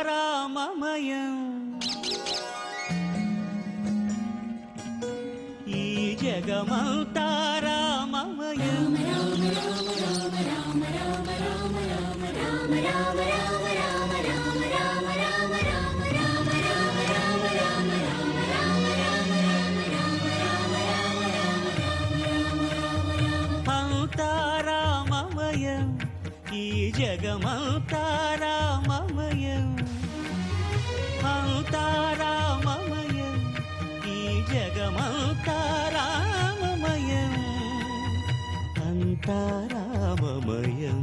అంతారామమయం ఈ జగమంతారామమయం అంతారామమయం ఈ జగమంతారామమయం అంతారామమయం ఈ జగమంతారామమయం అంతారామమయం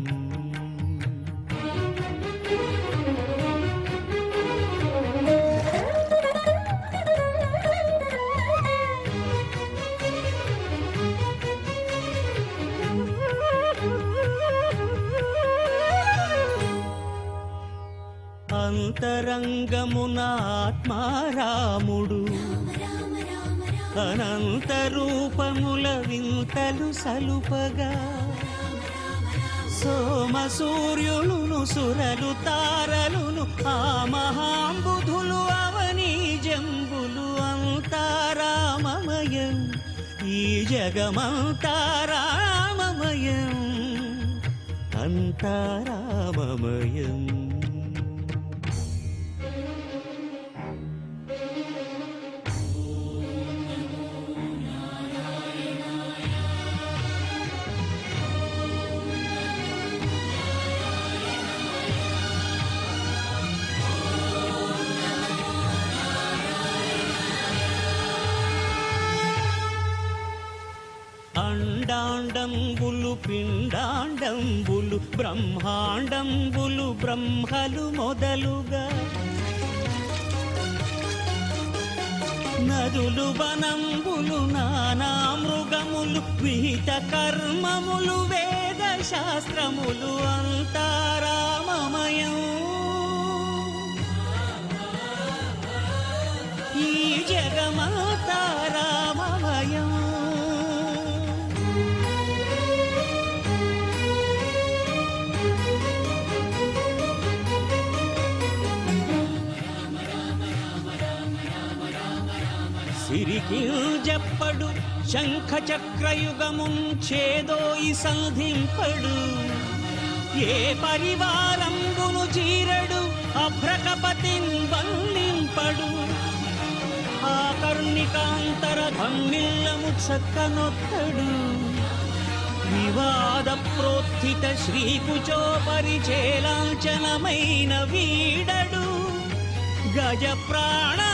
అంతరంగమున ఆత్మారాముడు అనంత రూపముల వింతలు సలుపగా సోమ సూర్యులును సురలు తారలును ఆ మహాంబుధులు అవనీ జంబులు అంతారామమయం ఈ జగమంతారామమయం అంతారామమయం అండాండంబులు పిండాండంబులు బ్రహ్మాండంబులు బ్రహ్మలు మొదలుగా నదులు వనంబులు నానా మృగములు విహిత కర్మములు వేద శాస్త్రములు అంతారామమయం ఈ జగమంతారామమయం సిరికింజప్పడు శంఖ చక్రయుగముంచేదోయి సంధింపడు ఏ పరివారంబును చీరడు అభ్రకపతిన్ వల్లింపడు ఆ కర్ణికాంతర ధమ్మిల్లము చక్కనొత్తడు వివాద ప్రోత్థిత శ్రీకుచో పరిచేలాంఛనమైన వీడడు గజ ప్రాణావనోత్సాహియై